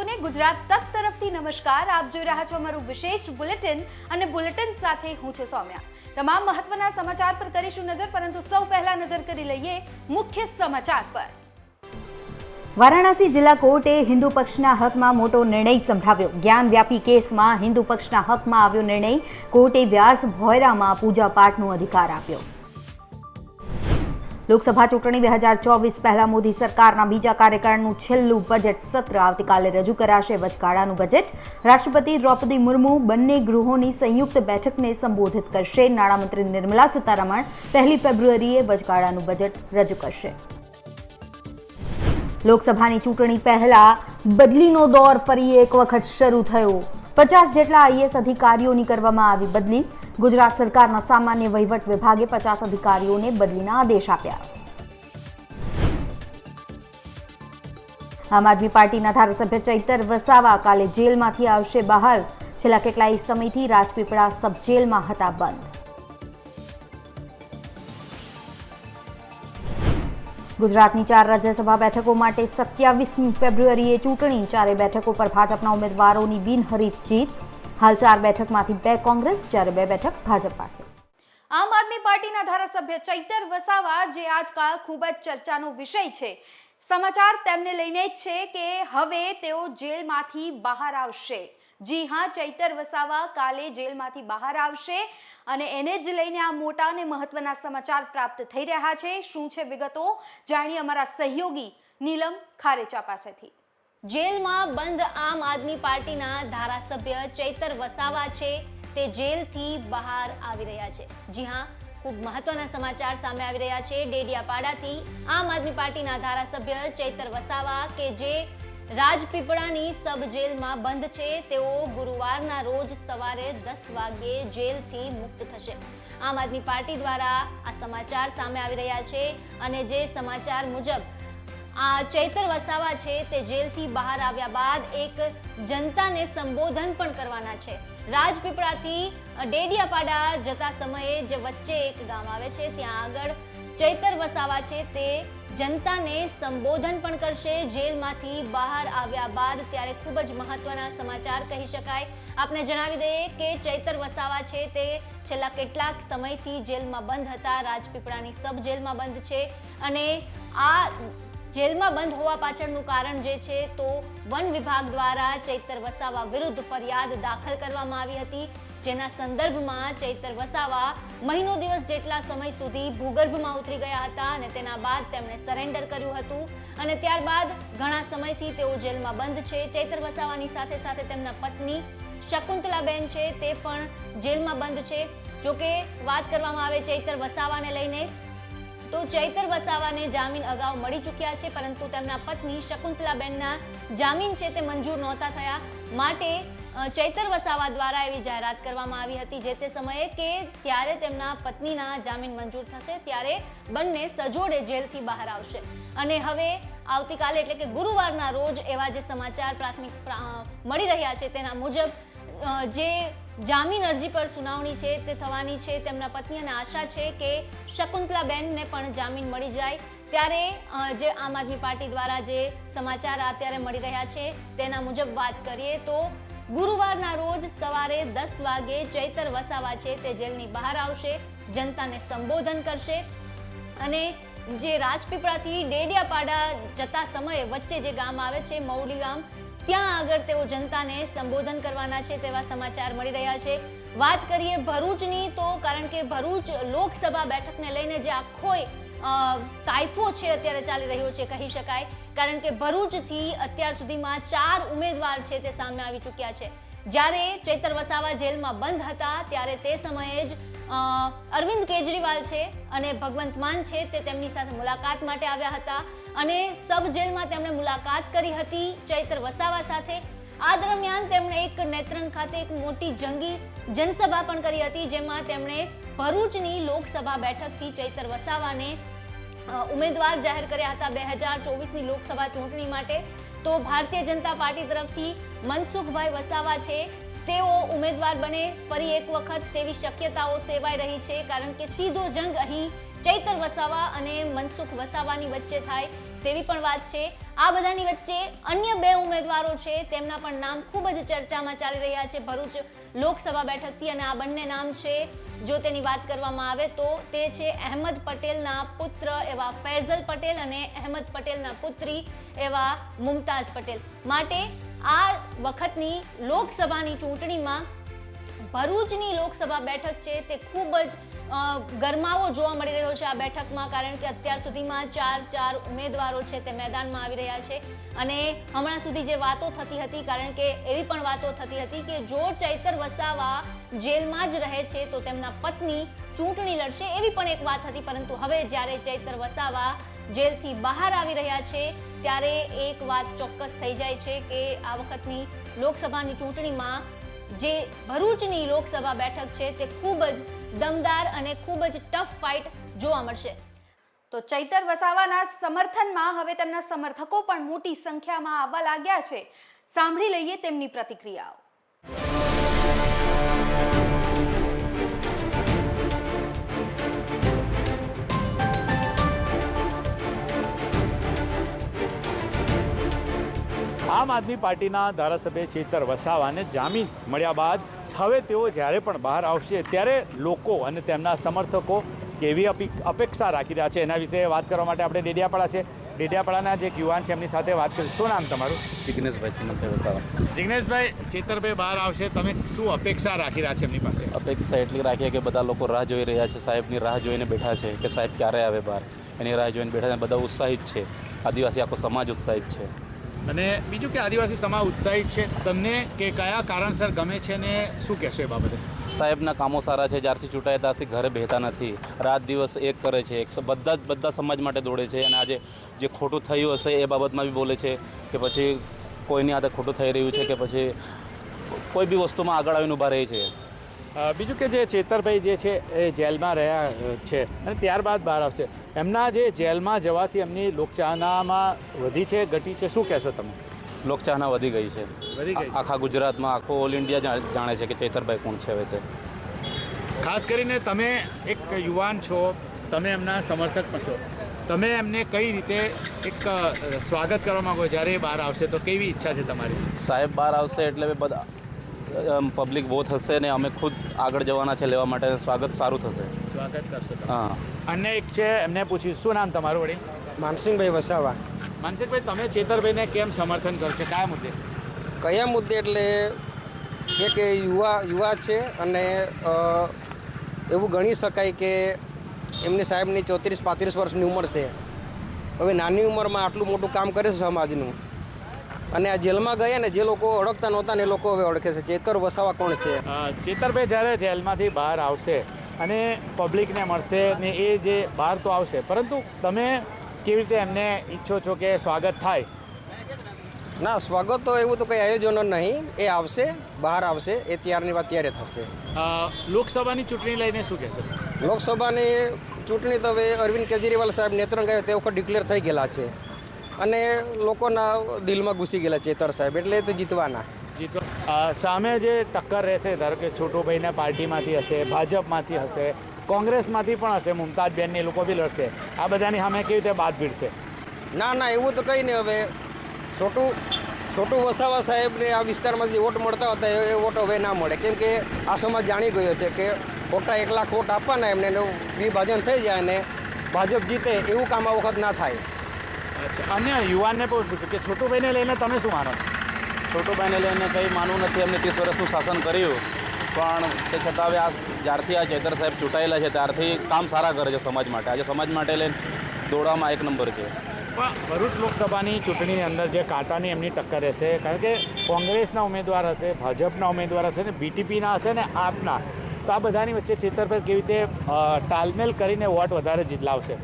દર્શકોને ગુજરાત તક તરફથી નમસ્કાર। આપ જોઈ રહ્યા છો અમારું વિશેષ બુલેટિન અને બુલેટિન સાથે હું છું સૌમ્યા। તમામ મહત્વના સમાચાર પર કરીશું નજર, પરંતુ સૌ પહેલા નજર કરી લઈએ મુખ્ય સમાચાર પર। વારાણસી જિલ્લા કોર્ટે હિન્દુ પક્ષના હકમાં મોટો નિર્ણય સંભળાવ્યો। જ્ઞાનવ્યાપી કેસમાં હિન્દુ પક્ષના હકમાં આવ્યો નિર્ણય। કોર્ટે વ્યાસ ભોયરામાં પૂજા પાઠનો અધિકાર આપ્યો। લોકસભા ચૂંટણી 2024 પહેલા મોદી સરકારના બીજા કાર્યકાળનું છેલ્લું બજેટ સત્ર આવતીકાલે રજૂ કરાશે। વચગાળાનું બજેટ રાષ્ટ્રપતિ દ્રૌપદી મુર્મુ બંને ગૃહોની સંયુક્ત બેઠકને સંબોધિત કરશે। નાણામંત્રી નિર્મલા સીતારમણ 1 ફેબ્રુઆરીએ વચગાળાનું બજેટ રજૂ કરશે। લોકસભાની ચૂંટણી પહેલા બદલીનો દોર ફરી એક વખત શરૂ થયો। 50 જેટલા આઈએએસ અધિકારીઓની કરવામાં આવી બદલી। ગુજરાત સરકારના સામાન્ય વહીવટ વિભાગે 50 અધિકારીઓને બદલીના આદેશ આપ્યા। આમ આદમી પાર્ટીના ધારાસભ્ય ચૈતર વસાવા કાલે જેલમાંથી આવશે બહાર। છેલ્લા કેટલાય સમયથી રાજપીપળા સબ જેલમાં હતા બંધ। ગુજરાતની 4 રાજ્યસભા બેઠકો માટે 27 ફેબ્રુઆરીએ ચૂંટણી। 4 બેઠકો પર ભાજપના ઉમેદવારોની બિનહરીફ જીત। હાલ 4 બેઠકમાંથી 2 કોંગ્રેસ, જ્યારે 2 બેઠક ભાજપ પાસે। આમ આદમી પાર્ટીના ધારાસભ્ય ચૈતર વસાવા, જે આજકાલ ખૂબ જ ચર્ચાનો વિષય છે, સમાચાર તેમને લઈને જ છે કે હવે તેઓ જેલમાંથી બહાર આવશે। જી હા, ચૈતર વસાવા કાલે જેલમાંથી બહાર આવશે અને એને જ લઈને આ મોટા અને મહત્વના સમાચાર પ્રાપ્ત થઈ રહ્યા છે। શું છે વિગતો, જાણીએ અમારા સહયોગી નીલમ ખારેચા પાસેથી। જેલમાં બંધ આમ આદમી પાર્ટીના ધારાસભ્ય ચૈતર વસાવા છે તે જેલથી બહાર આવી રહ્યા છે। જી હા, ખૂબ મહત્વના સમાચાર સામે આવી રહ્યા છે। ડેડિયાપાડાથી આમ આદમી પાર્ટીના ધારાસભ્ય ચૈતર વસાવા, કે જે રાજપીપળાની સબ જેલમાં બંધ છે, તેઓ ગુરુવારના રોજ સવારે 10 વાગ્યે જેલથી મુક્ત થશે। આમ આદમી પાર્ટી દ્વારા આ સમાચાર સામે આવી રહ્યા છે અને જે સમાચાર મુજબ આ ચૈતર વસાવા છે તે જેલથી બહાર આવ્યા બાદ એક જનતાને સંબોધન પણ કરવાના છે। રાજપીપળાથી ડેડિયાપાડા જતા સમયે જે વચ્ચે એક ગામ આવે છે, ત્યાં આગળ ચૈતર વસાવા છે તે જનતાને સંબોધન પણ કરશે જેલમાંથી બહાર આવ્યા બાદ। ત્યારે ખૂબ જ મહત્વના સમાચાર કહી શકાય। આપને જણાવી દઈએ કે ચૈતર વસાવા છે તે છેલ્લા કેટલાક સમયથી જેલમાં બંધ હતા। રાજપીપળાની સબ જેલમાં બંધ છે અને આ જેલમાં બંધ હોવા પાછળનું કારણ જે છે તો વન વિભાગ દ્વારા ચૈતર વસાવા વિરુદ્ધ ફરિયાદ દાખલ કરવામાં આવી હતી, જેના સંદર્ભમાં ચૈતર વસાવા મહિનો દિવસ જેટલા સમય સુધી ભૂગર્ભમાં ઉતરી ગયા હતા અને તેના બાદ તેમણે સરેન્ડર કર્યું હતું અને ત્યારબાદ ઘણા સમયથી તેઓ જેલમાં બંધ છે। ચૈતર વસાવાની સાથે સાથે તેમના પત્ની શકુંતલાબેન છે તે પણ જેલમાં બંધ છે। જોકે વાત કરવામાં આવે ચૈતર વસાવાને લઈને તો ચૈતર વસાવાને જામીન અગાઉ મળી ચૂક્યા છે, પરંતુ તેમના પત્ની શકુંતલાબેનના જામીન છે તે મંજૂર નહોતા થયા, માટે ચૈતર વસાવા દ્વારા એવી જાહેરાત કરવામાં આવી હતી જે તે સમયે કે ત્યારે તેમના પત્નીના જામીન મંજૂર થશે ત્યારે બંને સજોડે જેલથી બહાર આવશે। અને હવે આવતીકાલે એટલે કે ગુરુવારના રોજ એવા જે સમાચાર પ્રાથમિક મળી રહ્યા છે તેના મુજબ જે જામીન અરજી પર સુનાવણી છે તે થવાની છે। તેમના પત્ની અને આશા છે કે શકુંતલાબેનને પણ જામીન મળી જાય। ત્યારે જે આમ આદમી પાર્ટી દ્વારા જે સમાચાર અત્યારે મળી રહ્યા છે તેના મુજબ વાત કરીએ તો ગુરુવારના રોજ સવારે 10 વાગે ચૈતર વસાવા છે તે જેલની બહાર આવશે, જનતાને સંબોધન કરશે અને જે રાજપીપળાથી ડેડિયાપાડા જતા સમયે વચ્ચે જે ગામ આવે છે મૌડી ગામ, ત્યાં આગળ તેઓ જનતાને સંબોધન કરવાના છે તેવા સમાચાર મળી રહ્યા છે। વાત કરીએ ભરૂચની તો કારણ કે ભરૂચ લોકસભા બેઠકને લઈને જે આખો કાયફો છે અત્યારે ચાલી રહ્યો છે કહી શકાય, કારણ કે ભરૂચથી અત્યાર સુધીમાં 4 ઉમેદવાર છે તે સામે આવી ચૂક્યા છે। જ્યારે ચૈતર વસાવા જેલમાં બંધ હતા ત્યારે તે સમયે જ અરવિંદ કેજરીવાલ છે અને ભગવંત માન છે તે તેમની સાથે મુલાકાત માટે આવ્યા હતા અને સબ જેલમાં તેમણે મુલાકાત કરી હતી ચૈતર વસાવા સાથે। આ દરમિયાન તેમણે એક નેત્રંગ ખાતે એક મોટી જંગી જનસભા પણ કરી હતી, જેમાં તેમણે ભરૂચની લોકસભા બેઠકથી ચૈતર વસાવાને ઉમેદવાર જાહેર કર્યા હતા 2024ની લોકસભા ચૂંટણી માટે। તો ભારતીય જનતા પાર્ટી તરફથી મનસુખભાઈ વસાવા છે તેઓ ઉમેદવાર બને ફરી એક વખત તેવી શક્યતાઓ સેવાઈ રહી છે, કારણ કે સીધો જંગ અહીં ચૈતર વસાવા અને મનસુખ વસાવાની વચ્ચે થાય તેવી પણ વાત છે. આ બધાની વચ્ચે અન્ય 2 ઉમેદવારો છે, તેમના પણ નામ ખૂબ જ ચર્ચામાં ચાલી રહ્યા છે ભરૂચ લોકસભા બેઠકથી, અને આ બંને નામ છે, જો તેની વાત કરવામાં આવે તો તે છે અહેમદ પટેલના પુત્ર એવા ફૈઝલ પટેલ અને અહેમદ પટેલના પુત્રી એવા મુમતાઝ પટેલ. માટે આ વખતની લોકસભાની ચૂંટણીમાં ભરૂચની લોકસભા બેઠક છે તે ખૂબ જ ગરમાવો જોવા મળી રહ્યો છે આ બેઠકમાં, કારણ કે અત્યાર સુધીમાં 4 ઉમેદવારો છે તે મેદાનમાં આવી રહ્યા છે. અને હમણાં સુધી જે વાતો થતી હતી, કારણ કે એવી પણ વાતો થતી હતી કે જો ચૈતર વસાવા જેલમાં જ રહે છે તો તેમના પત્ની ચૂંટણી લડશે, એવી પણ એક વાત હતી. પરંતુ હવે જ્યારે ચૈતર વસાવા જેલથી બહાર આવી રહ્યા છે ત્યારે એક વાત ચોક્કસ થઈ જાય છે કે આ વખતની લોકસભાની ચૂંટણીમાં જે ભરૂચની લોકસભા બેઠક છે તે ખૂબ જ દમદાર અને ખૂબ જ ટફ ફાઇટ જોવા મળશે. તો ચૈતર વસાવાના સમર્થનમાં હવે તેમના સમર્થકો પણ મોટી સંખ્યામાં આવવા લાગ્યા છે. સાંભળી લઈએ તેમની પ્રતિક્રિયાઓ. આમ આદમી પાર્ટીના ધારાસભ્ય ચૈતર વસાવાને જામીન મળ્યા બાદ હવે તેઓ જ્યારે પણ બહાર આવશે ત્યારે લોકો અને તેમના સમર્થકો કેવી અપેક્ષા રાખી રહ્યા છે એના વિશે વાત કરવા માટે આપણે ડેડિયાપાડા છે. ડેડિયાપાડાના જે યુવાન છે એમની સાથે વાત કરીશું. શું નામ તમારું? જિગ્નેશભાઈ સુમનભાઈ વસાવા. જિગ્નેશભાઈ, ચૈતરભાઈ બહાર આવશે, તમે શું અપેક્ષા રાખી રહ્યા છે એમની પાસે? અપેક્ષા એટલી રાખીએ કે બધા લોકો રાહ જોઈ રહ્યા છે, સાહેબની રાહ જોઈને બેઠા છે કે સાહેબ ક્યારે આવે બહાર, એની રાહ જોઈને બેઠા છે. બધા ઉત્સાહિત છે, આદિવાસી આખો સમાજ ઉત્સાહિત છે. અને બીજું કે આદિવાસી સમાજ ઉત્સાહિત છે, તમને કે કયા કારણસર ગમે છે ને શું કહેશો એ બાબતે? સાહેબના કામો સારા છે, જ્યારથી ચૂંટાયા ત્યારથી ઘરે બેહતા નથી, રાત દિવસ એક કરે છે, બધા સમાજ માટે દોડે છે. અને આજે જે ખોટું થયું હશે એ બાબતમાં બી બોલે છે કે પછી કોઈની હાથે ખોટું થઈ રહ્યું છે કે પછી કોઈ બી વસ્તુમાં આગળ આવીને ઊભા રહે છે. બીજું કે જે ચૈતરભાઈ જે છે એ જેલમાં રહ્યા છે અને ત્યારબાદ બહાર આવશે, એમના જે જેલમાં જવાથી એમની લોકચાહનામાં વધી છે ઘટી છે, શું કહેશો તમે? લોકચાહના વધી ગઈ છે. આખા ગુજરાતમાં, આખો ઓલ ઇન્ડિયા જાણે છે કે ચૈતરભાઈ કોણ છે હવે તે. ખાસ કરીને તમે એક યુવાન છો, તમે એમના સમર્થક પણ છો, તમે એમને કઈ રીતે એક સ્વાગત કરવા માંગો જ્યારે બહાર આવશે, તો કેવી ઈચ્છા છે તમારી? સાહેબ બહાર આવશે એટલે બધા પબ્લિક બહુ થશે ને અમે ખુદ આગળ જવાના છે લેવા માટે, સ્વાગત સારું થશે. સ્વાગત કરશો તમે? હા. અને એક છે, એમને પૂછ્યું શું નામ તમારું વળી? માનસિંહભાઈ વસાવા. માનસિકભાઈ, તમે ચૈતરભાઈને કેમ સમર્થન કરો છો, કયા મુદ્દે? કયા મુદ્દે એટલે એક યુવા છે અને એવું ગણી શકાય કે એમની સાહેબની 34-35 વર્ષની ઉંમર છે. હવે નાની ઉંમરમાં આટલું મોટું કામ કરે છે સમાજનું, અને આ જેલમાં ગયા ને જે લોકો ઓળખતા નહોતા ને એ લોકો હવે ઓળખે છે ચૈતર વસાવા કોણ છે. ચૈતરભાઈ જ્યારે જેલમાંથી બહાર આવશે અને પબ્લિકને મળશે ને એ જે બહાર તો આવશે, પરંતુ તમે કેવી રીતે એમને ઈચ્છો છો કે સ્વાગત થાય? ના, સ્વાગત તો એવું તો કંઈ આયોજનો નહીં, એ આવશે, બહાર આવશે, એ ત્યારની વાત ત્યારે થશે. લોકસભાની ચૂંટણી લઈને શું કહેશો? લોકસભાની ચૂંટણી તો હવે અરવિંદ કેજરીવાલ સાહેબ નેતૃત્વ આવ્યો તે વખત ડિક્લેર થઈ ગયેલા છે અને લોકોના દિલમાં ઘૂસી ગયેલા ચૈતર સાહેબ, એટલે તો જીતવાના. સામે જે ટક્કર રહેશે, ધારો કે છોટુભાઈના પાર્ટીમાંથી હશે, ભાજપમાંથી હશે, કોંગ્રેસમાંથી પણ હશે, મુમતાજબેન એ લોકો બી લડશે, આ બધાની સામે કેવી રીતે બાદ ભીડશે? ના, એવું તો કંઈ નહીં. હવે છોટુ વસાવા સાહેબને આ વિસ્તારમાં જે વોટ મળતા હતા એ વોટ હવે ના મળે, કેમ કે આ સમાજ જાણી ગયો છે કે ખોટા 1 લાખ વોટ આપવાના એમને વિભાજન થઈ જાય અને ભાજપ જીતે, એવું કામ આ વખત ના થાય. અન્ય યુવાનને પણ પૂછ્યું કે છોટુભાઈને લઈને તમે શું માનો છો? છોટુભાઈને લઈને કંઈ માનવું નથી, એમને 30 વર્ષનું શાસન કર્યું, પણ તે છતાં હવે જ્યારથી આ ચૈતર સાહેબ ચૂંટાયેલા છે ત્યારથી કામ સારા કરે છે સમાજ માટે. આજે સમાજ માટે લઈને દોડવામાં 1 નંબર છે. પણ ભરૂચ લોકસભાની ચૂંટણીની અંદર જે કાંટાની એમની ટક્કર રહેશે, કારણ કે કોંગ્રેસના ઉમેદવાર હશે, ભાજપના ઉમેદવાર હશે ને બીટીપીના હશે ને આપના, તો આ બધાની વચ્ચે ચૈતરભાઈ કેવી રીતે તાલમેલ કરીને વોટ વધારે લાવશે?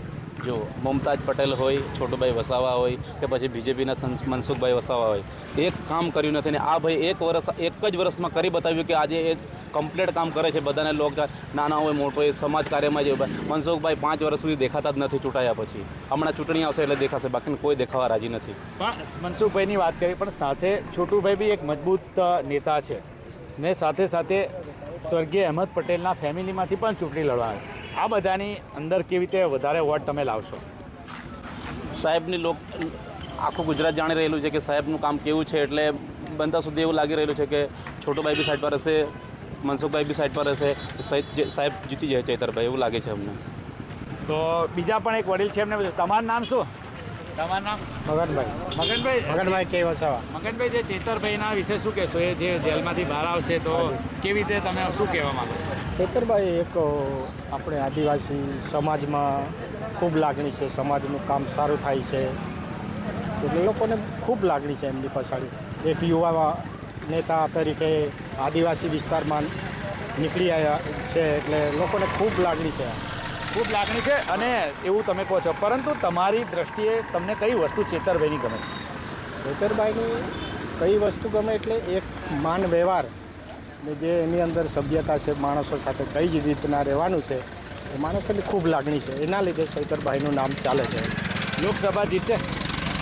જો મુમતાજ પટેલ હોય, છોટુભાઈ વસાવા હોય કે પછી બીજેપીના મનસુખભાઈ વસાવા હોય, એક કામ કર્યું નથી ને આ ભાઈ એક જ વર્ષમાં કરી બતાવ્યું કે આજે એ કમ્પ્લીટ કામ કરે છે. બધાને લોકો નાના હોય મોટો હોય સમાજ કાર્યમાં જે મનસુખભાઈ 5 વર્ષ સુધી દેખાતા જ નથી ચૂંટાયા પછી. હમણાં ચૂંટણી આવશે એટલે દેખાશે, બાકી કોઈ દેખાવા રાજી નથી. પણ મનસુખભાઈની વાત કરી, પણ સાથે છોટુભાઈ બી એક મજબૂત નેતા છે ને સાથે સાથે સ્વર્ગીય અહેમદ પટેલના ફેમિલીમાંથી પણ ચૂંટણી લડવાની. આ બધાની અંદર કેવી રીતે વધારે વોટ તમે લાવશો? સાહેબની આખું ગુજરાત જાણી રહેલું છે કે સાહેબનું કામ કેવું છે, એટલે બનતા સુધી એવું લાગી રહેલું છે કે છોટુભાઈ બી સાઈડ પર હશે, મનસુખભાઈ બી સાઈડ પર હશે, સાહેબ જીતી જાય ચૈતરભાઈ, એવું લાગે છે અમને. તો બીજા પણ એક વડીલ છે, એમને પૂછો. તમારું નામ શું? તમારું નામ? મગનભાઈ કે વસાવા. મગનભાઈ, જે ચેતરભાઈના વિશે શું કહેશો? એ જે જેલમાંથી બહાર આવશે તો કેવી રીતે તમે શું કહેવા માંગો છો? ચેતરભાઈ એક આપણે આદિવાસી સમાજમાં ખૂબ લાગણી છે, સમાજનું કામ સારું થાય છે એટલે લોકોને ખૂબ લાગણી છે એમની પછાડી. એક યુવા નેતા તરીકે આદિવાસી વિસ્તારમાં નીકળી આવ્યા છે એટલે લોકોને ખૂબ લાગણી છે. ખૂબ લાગણી છે અને એવું તમે કહો છો, પરંતુ તમારી દ્રષ્ટિએ તમને કઈ વસ્તુ ચેતરભાઈની ગમે છે? ચેતરભાઈની કઈ વસ્તુ ગમે એટલે એક માન વ્યવહાર ને જે એની અંદર સભ્યતા છે, માણસો સાથે કઈ જ રીતના રહેવાનું છે એ માણસોની ખૂબ લાગણી છે. એના લીધે ચેતરભાઈનું નામ ચાલે છે. લોકસભા જીતશે?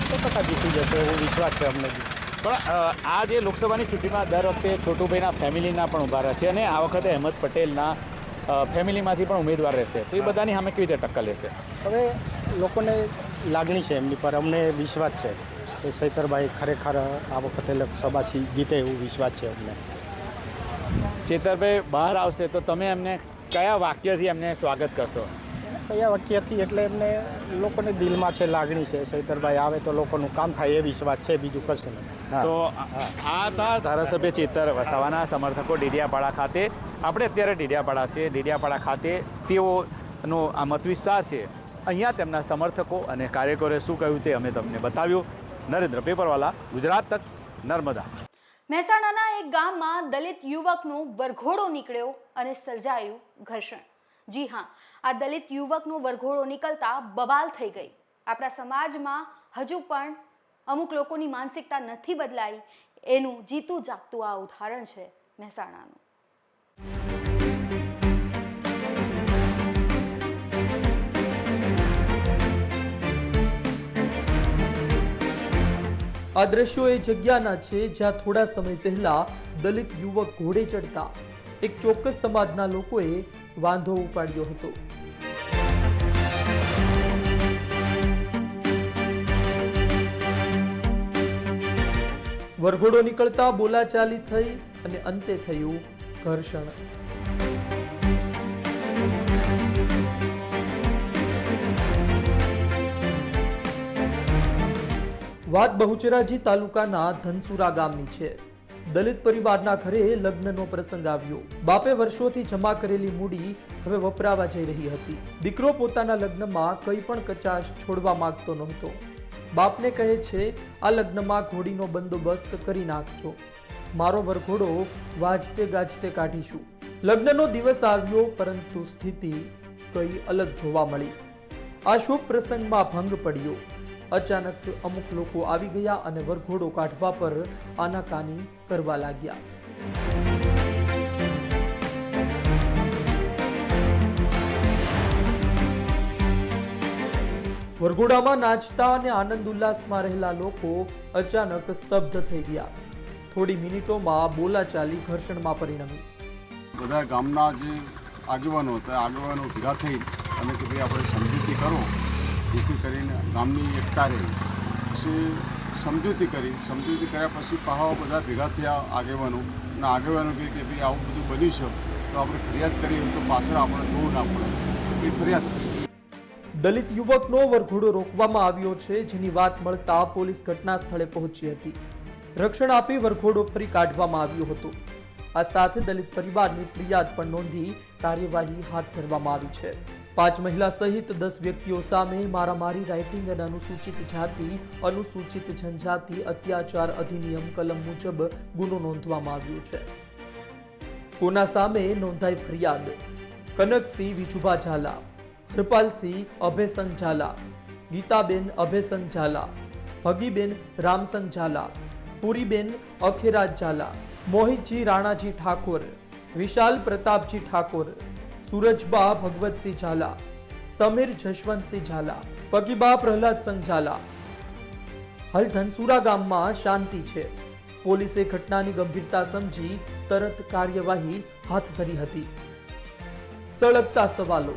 100% જીતી જશે એવો વિશ્વાસ છે અમને બી. પણ આ જે લોકસભાની ચૂંટણીમાં દર વખતે છોટુભાઈના ફેમિલીના પણ ઉભા રહે છે અને આ વખતે અહેમદ પટેલના ફેમિલીમાંથી પણ ઉમેદવાર રહેશે, તો એ બધાની સામે કેવી રીતે ટક્કર લેશે? હવે લોકોને લાગણી છે એમની પર, અમને વિશ્વાસ છે કે ચૈતરભાઈ ખરેખર આ વખતે લોકસભા જીતે એવું વિશ્વાસ છે અમને. ચેતરભાઈ બહાર આવશે તો તમે એમને કયા વાક્યથી એમને સ્વાગત કરશો? કયા વાક્યથી એટલે એમને લોકોને દિલમાં છે લાગણી છે, ચૈતરભાઈ આવે તો લોકોનું કામ થાય એ વિશ્વાસ છે, બીજું કશું નહીં. તો આ હતા ધારાસભ્ય ચેતર વસાવાના સમર્થકો ડેડિયાપાડા ખાતે. આપણે અત્યારે ડેડિયાપાડા છે, ડેડિયાપાડા ખાતે તેઓનો આ મત વિસ્તાર છે. અહીંયા તેમના સમર્થકો અને કાર્યકરોએ શું કહ્યું તે અમે તમને બતાવ્યું. નરેન્દ્ર પેપરવાલા, ગુજરાત તક, નર્મદા. મહેસાણાના એક ગામમાં દલિત યુવકનો વરઘોડો નીકળ્યો અને સર્જાયું ઘર્ષણ. જી હા, આ દલિત યુવકનો વરઘોડો નીકળતા બબાલ થઈ ગઈ. આપણા સમાજમાં હજુ પણ અમુક લોકોની માનસિકતા નથી બદલાઈ, એનું જીતું જાગતું આ ઉદાહરણ છે મહેસાણાનું. આ દ્રશ્યો એ જગ્યાના છે જ્યાં થોડા સમય પહેલા દલિત યુવક ઘોડે ચડતા એક ચોક્કસ સમાજના લોકોએ વાંધો ઉપાડ્યો હતો. વરઘોડો નીકળતા બોલાચાલી થઈ અને અંતે થયું ઘર્ષણ. વાત બહુચરાજી તાલુકાના ધનસુરા ગામની છે. દલિત પરિવારના ઘરે લગ્નનો પ્રસંગ આવ્યો. બાપે વર્ષોથી જમા કરેલી મૂડી હવે વપરાવા જઈ રહી હતી. દીકરો પોતાના લગ્નમાં કંઈ પણ કચાશ છોડવા માંગતો નહોતો. બાપને કહે છે, આ લગ્નમાં ઘોડીનો બંદોબસ્ત કરી નાખજો, મારો વરઘોડો વાજતે ગાજતે કાઢીશું. લગ્નનો દિવસ આવ્યો, પરંતુ સ્થિતિ કઈ અલગ જોવા મળી. આ શુભ પ્રસંગમાં ભંગ પડ્યો. અચાનક અમુક લોકો આવી ગયા અને વરઘોડો કાઢવા પર આનાકાની કરવા લાગ્યા. વરઘોડામાં નાચતા અને આનંદ ઉલ્લાસમાં રહેલા લોકો અચાનક સ્તબ્ધ થઈ ગયા. થોડી મિનિટોમાં બોલાચાલી ઘર્ષણમાં પરિણમી. બધા ગામના જે આગેવાનો હતા, આગેવાનો ભેગા થઈ અને કે ભાઈ આપણે સમજૂતી કરો, જેથી કરીને ગામની એકતા રહે. પછી સમજૂતી કર્યા પછી પાછા બધા ભેગા થયા આગેવાનો, અને આગેવાનો કહે કે ભાઈ આવું બધું બન્યું છે તો આપણે ફરિયાદ કરીએ તો પાછળ આપણે જોવું ના પડે, એ ફરિયાદ કરી. દલિત યુવકનો વરઘોડો રોકવામાં આવ્યો છે, જેની વાત મળતા પોલીસ ઘટના સ્થળે પહોંચી હતી. રક્ષણ આપી વરઘોડો ફરી કાઢવામાં આવ્યો હતો. આ સાથે દલિત પરિવારની ફરિયાદ પણ નોંધી કાર્યવાહી હાથ ધરવામાં આવી છે. 5 મહિલા સહિત 10 વ્યક્તિઓ સામે મારામારી, રાઇટિંગ અને અનુસૂચિત જાતિ, અનુસૂચિત જનજાતિ અત્યાચાર અધિનિયમ કલમ મુજબ ગુનો નોંધવામાં આવ્યો છે. કોના સામે નોંધાઈ ફરિયાદ? કનકસિંહ વિજુભા ઝાલા, હરપાલસિંહ અભયસંગ ઝાલા, ગીતાબેન અભયસંગ ઝાલા, ભગીબેન રામસંગ ઝાલા, પુરીબેન અખેરાજ ઝાલા, મોહિતજી રાણાજી ઠાકોર, વિશાલ પ્રતાપજી ઠાકોર, सूरजबा भगवतसिंह झाला, समीर जशवंतसिंह झाला, पगीबा प्रहलादसिंह झाला. हाल धनसुरा गामમાં શાંતિ છે. પોલીસે ઘટનાની ગંભીરતા સમજી તરત કાર્યવાહી હાથ ધરી હતી. સળગતા સવાલો.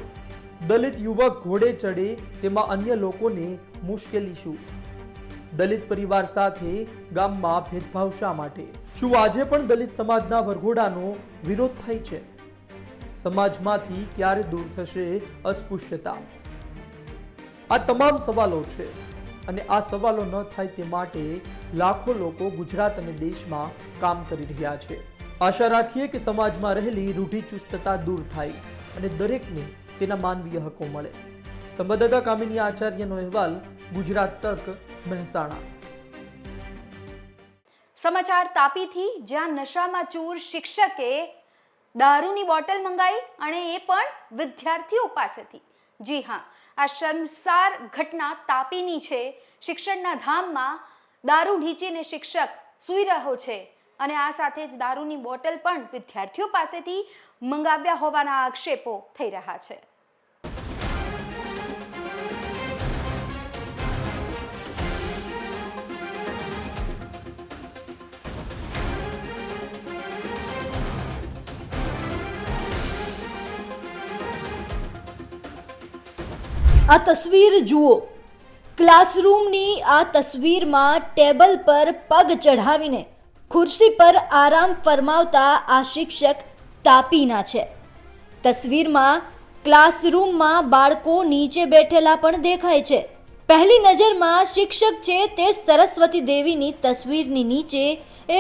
દલિત યુવક ઘોડે ચડે તેમાં અન્ય લોકોને મુશ્કેલી શું? દલિત પરિવાર સાથે ગામમાં ભેદભાવ શા માટે? શું આજે પણ દલિત સમાજના વરઘોડાનો વિરોધ થાય છે? સમાજમાંથી ક્યારે દૂર થશે અસ્પૃશ્યતા? આ તમામ સવાલો છે અને આ સવાલો ન થાય તે માટે લાખો લોકો ગુજરાત અને દેશમાં કામ કરી રહ્યા છે. આશા રાખીએ કે સમાજમાં રહેલી રૂઢિચુસ્તતા દૂર થાય અને દરેકને તેના માનવીય હકો મળે. સંવાદદાતા કામિની આચાર્યનો અહેવાલ, ગુજરાત તક, મહેસાણા. સમાચાર તાપીથી, જ્યાં નશામાં ચૂર શિક્ષકે દારૂની બોટલ મંગાવી અને એ પણ વિદ્યાર્થીઓ પાસેથી. જી હા, આ શર્મસાર ઘટના તાપીની છે. શિક્ષણના ધામમાં દારૂ ઢીંચીને શિક્ષક સૂઈ રહ્યો છે અને આ સાથે જ દારૂની બોટલ પણ વિદ્યાર્થીઓ પાસેથી મંગાવ્યા હોવાના આક્ષેપો થઈ રહ્યા છે. આ તસવીર જુઓ. ક્લાસરૂમની આ તસવીરમાં ટેબલ પર પગ ચઢાવીને ખુરશી પર આરામ ફરમાવતા આ શિક્ષક તાપીના છે. તસવીરમાં ક્લાસરૂમમાં બાળકો નીચે બેઠેલા પણ દેખાય છે. પહેલી નજરમાં શિક્ષક છે તે સરસ્વતી દેવીની તસવીરની નીચે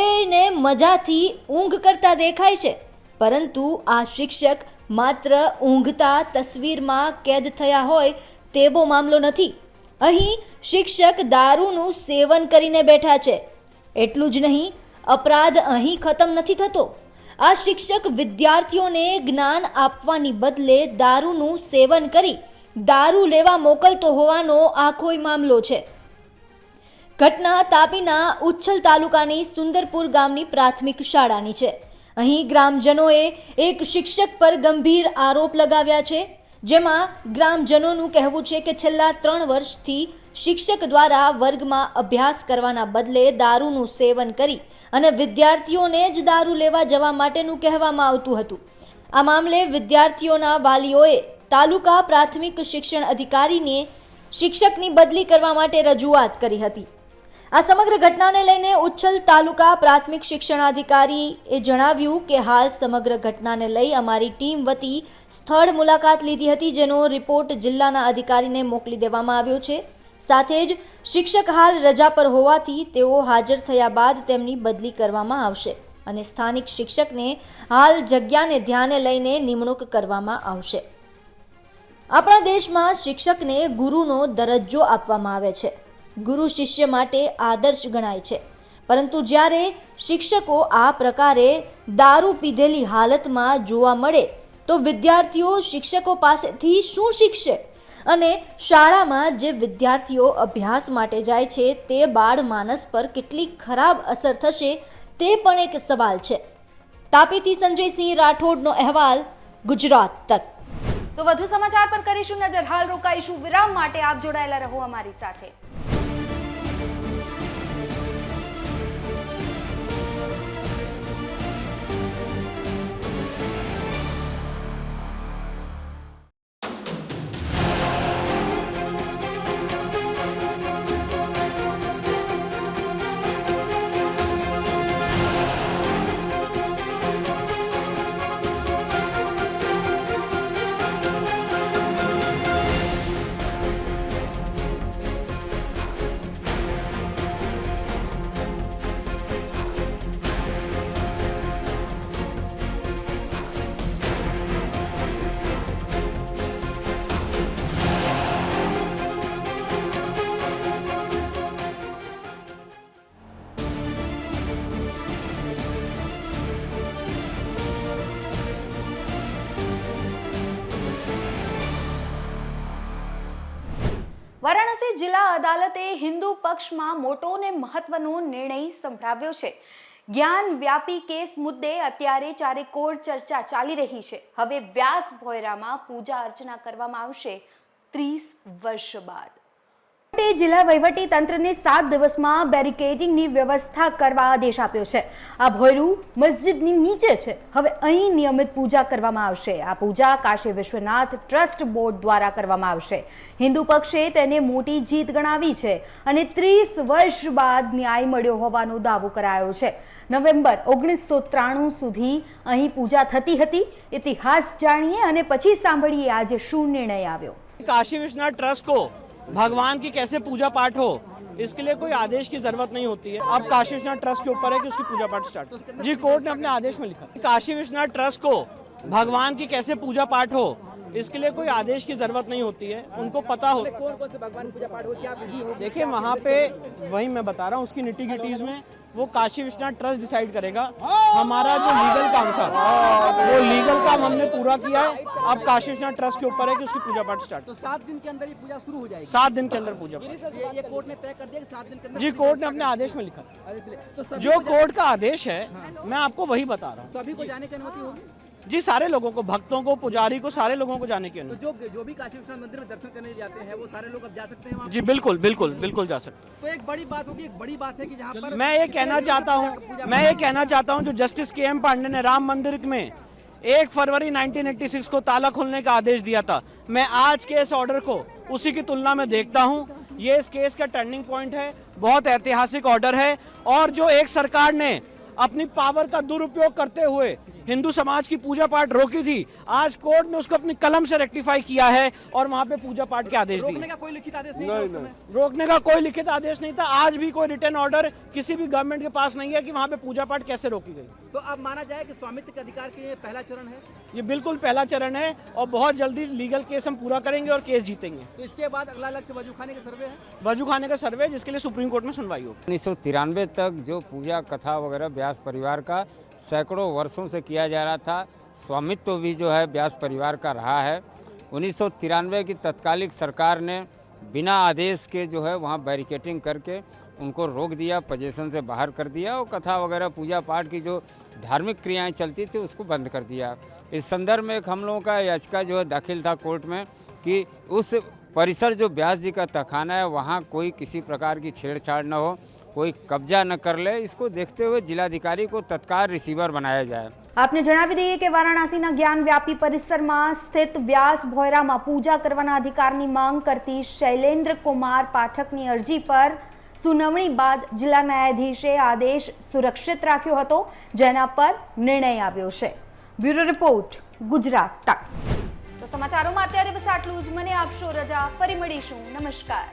એને મજાથી ઊંઘ કરતા દેખાય છે, પરંતુ આ શિક્ષક માત્ર ઊંઘતા તસવીરમાં કેદ થયા હોય તેવો મામલો નથી. અહીં શિક્ષક દારૂનું સેવન કરીને બેઠા છે. એટલું જ નહીં, અપરાધ અહીં ખતમ નથી થતો. આ શિક્ષક વિદ્યાર્થીઓને જ્ઞાન આપવાની બદલે દારૂનું સેવન કરી દારૂ લેવા મોકલતો હોવાનો આખોય મામલો છે. ઘટના તાપીના ઉચ્છલ તાલુકાની સુંદરપુર ગામની પ્રાથમિક શાળાની છે. અહીં ગ્રામજનોએ એક શિક્ષક પર ગંભીર આરોપ લગાવ્યા છે, જેમાં ગ્રામજનોનું કહેવું છે કે છેલ્લા 3 વર્ષથી શિક્ષક દ્વારા વર્ગમાં અભ્યાસ કરવાના બદલે દારૂનું સેવન કરી અને વિદ્યાર્થીઓને જ દારૂ લેવા જવા માટેનું કહેવામાં આવતું હતું. આ મામલે વિદ્યાર્થીઓના વાલીઓએ તાલુકા પ્રાથમિક શિક્ષણ અધિકારીને શિક્ષકની બદલી કરવા માટે રજૂઆત કરી હતી. આ સમગ્ર ઘટનાને લઈને ઉચ્છલ તાલુકા પ્રાથમિક શિક્ષણાધિકારીએ જણાવ્યું કે હાલ સમગ્ર ઘટનાને લઈ અમારી ટીમ વતી સ્થળ મુલાકાત લીધી હતી, જેનો રિપોર્ટ જિલ્લાના અધિકારીને મોકલી દેવામાં આવ્યો છે. સાથે જ શિક્ષક હાલ રજા પર હોવાથી તેઓ હાજર થયા બાદ તેમની બદલી કરવામાં આવશે અને સ્થાનિક શિક્ષકને હાલ જગ્યાને ધ્યાને લઈને નિમણૂક કરવામાં આવશે. આપણા દેશમાં શિક્ષકને ગુરુનો દરજ્જો આપવામાં આવે છે. ગુરુ શિષ્ય માટે આદર્શ ગણાય છે, પરંતુ જ્યારે શિક્ષકો આ પ્રકારે દારૂ પીધેલી હાલતમાં જોવા મળે તો વિદ્યાર્થીઓ શિક્ષકો પાસેથી શું શીખશે? અને શાળામાં જે વિદ્યાર્થીઓ અભ્યાસ માટે જાય છે તે બાળ માનસ પર કેટલી ખરાબ અસર થશે તે પણ એક સવાલ છે. તાપીથી સંજયસિંહ રાઠોડનો અહેવાલ, ગુજરાત તક. તો વધુ સમાચાર પર કરીશું નજર. હાલ રોકાઈશું વિરામ માટે. આપ જોડાયેલા રહો અમારી સાથે. વારાણસી જિલ્લા અદાલતે હિન્દુ પક્ષમાં મોટો અને મહત્વનો નિર્ણય સંભળાવ્યો છે. જ્ઞાન વ્યાપી કેસ મુદ્દે અત્યારે ચારેકોર ચર્ચા ચાલી રહી છે. હવે વ્યાસ ભોયરામાં પૂજા અર્ચના કરવામાં આવશે 30 વર્ષ બાદ. જિલ્લા વહીવટી તંત્રને 7 દિવસમાં બેરિકેડિંગની વ્યવસ્થા કરવા આદેશ આપ્યો છે. આ ભોયરું મસ્જિદની નીચે છે. હવે અહીં નિયમિત પૂજા કરવામાં આવશે. આ પૂજા કાશી વિશ્વનાથ ટ્રસ્ટ બોર્ડ દ્વારા કરવામાં આવશે. હિન્દુ પક્ષે તેને મોટી જીત ગણાવી છે અને 30 વર્ષ બાદ ન્યાય મળ્યો હોવાનો દાવો કરાયો છે. નવેમ્બર 1993 સુધી અહીં પૂજા થતી હતી. ઇતિહાસ જાણીએ અને પછી સાંભળીએ આજે શું નિર્ણય આવ્યો. काशी विश्वनाथ ट्रस्ट को भगवान की कैसे पूजा पाठ हो, इसके लिए कोई आदेश की जरूरत नहीं होती है. अब काशी विश्वनाथ ट्रस्ट के ऊपर है कि उसकी पूजा पाठ स्टार्ट हो. जी, कोर्ट ने अपने आदेश में लिखा काशी विश्वनाथ ट्रस्ट को भगवान की कैसे पूजा पाठ हो, इसके लिए कोई आदेश की जरूरत नहीं होती है. उनको पता हो कौन कौन से भगवान की पूजा पाठ हो, क्या विधि हो. देखिए वहाँ पे वही मैं बता रहा हूँ, उसकी निटी गिटीज में वो काशी विश्वनाथ ट्रस्ट डिसाइड करेगा. हमारा जो लीगल काम था वो लीगल काम हमने पूरा किया है. अब काशी विश्वनाथ ट्रस्ट के ऊपर है कि उसकी पूजा पाठ स्टार्ट. तो 7 दिन के अंदर ये पूजा शुरू हो जाएगी. 7 दिन के अंदर पूजा पाठ. ये कोर्ट ने तय कर दिया कि 7 दिन के अंदर. जी, कोर्ट ने अपने आदेश में लिखा. तो जो कोर्ट का आदेश है मैं आपको वही बता रहा हूँ. सभी को जाने की अनुमति होगी. जी, सारे लोगों को, भक्तों को, पुजारी को, सारे लोगों को जाने की अनुमति. तो जो भी काशी विश्वनाथ मंदिर में दर्शन करने जाते हैं वो सारे लोग अब जा सकते हैं वहाँ. जी बिल्कुल बिल्कुल बिल्कुल जा सकते हैं. तो एक बड़ी बात होगी, एक बड़ी बात है कि जहाँ पर मैं ये कहना चाहता हूँ जो जस्टिस KM पांडे ने राम मंदिर में 1 फरवरी 1986 को ताला खोलने का आदेश दिया था, मैं आज के इस ऑर्डर को उसी की तुलना में देखता हूँ. ये इस केस का टर्निंग पॉइंट है, बहुत ऐतिहासिक ऑर्डर है. और जो एक सरकार ने अपनी पावर का दुरुपयोग करते हुए हिंदू समाज की पूजा पाठ रोकी थी, आज कोर्ट ने उसको अपनी कलम से रेक्टिफाई किया है और वहाँ पे पूजा पाठ के आदेश दिए. रोकने का कोई लिखित आदेश नहीं था उस समय. रोकने का कोई लिखित आदेश नहीं था. आज भी कोई रिटर्न ऑर्डर किसी भी गवर्नमेंट के पास नहीं है कि वहाँ पे पूजा पाठ कैसे रोकी गई. तो अब माना जाए कि स्वामित्व के अधिकार के ये पहला चरण है. ये बिल्कुल पहला चरण है और बहुत जल्दी लीगल केस हम पूरा करेंगे और केस जीतेंगे. तो इसके बाद अगला लक्ष्य वजू खाने का सर्वे है. वजू खाने का सर्वे, जिसके लिए सुप्रीम कोर्ट में सुनवाई होगी. 1993 तक जो पूजा कथा वगैरह व्यास परिवार का सैकड़ों वर्षों से किया जा रहा था, स्वामित्व भी जो है व्यास परिवार का रहा है. 1993 की तत्कालिक सरकार ने बिना आदेश के जो है वहाँ बैरिकेटिंग करके उनको रोक दिया, पोजीशन से बाहर कर दिया और कथा वगैरह पूजा पाठ की जो धार्मिक क्रियाएं चलती थी उसको बंद कर दिया. इस संदर्भ में एक हम लोगों का याचिका जो है दाखिल था कोर्ट में कि उस परिसर जो व्यास जी का तखाना है वहाँ कोई किसी प्रकार की छेड़छाड़ न हो, कोई कब्जा न कर ले. इसको देखते हुए जिलाधिकारी को तत्काल रिसीवर बनाया जाए. આપને જણાવી દઈએ કે વારાણસીના જ્ઞાનવ્યાપી પરિસરમાં સ્થિત વ્યાસ ભોયરામાં પૂજા કરવાના અધિકારની માંગ કરતી શૈલેન્દ્ર કુમાર પાઠકની અરજી પર સુનાવણી બાદ જિલ્લા ન્યાયાધીશે આદેશ સુરક્ષિત રાખ્યો હતો, જેના પર નિર્ણય આવ્યો છે. બ્યુરો રિપોર્ટ, ગુજરાત તક. તો સમાચારોમાં અત્યારે બસ આટલું જ. મને આપશો રજા, ફરી મળીશું. નમસ્કાર.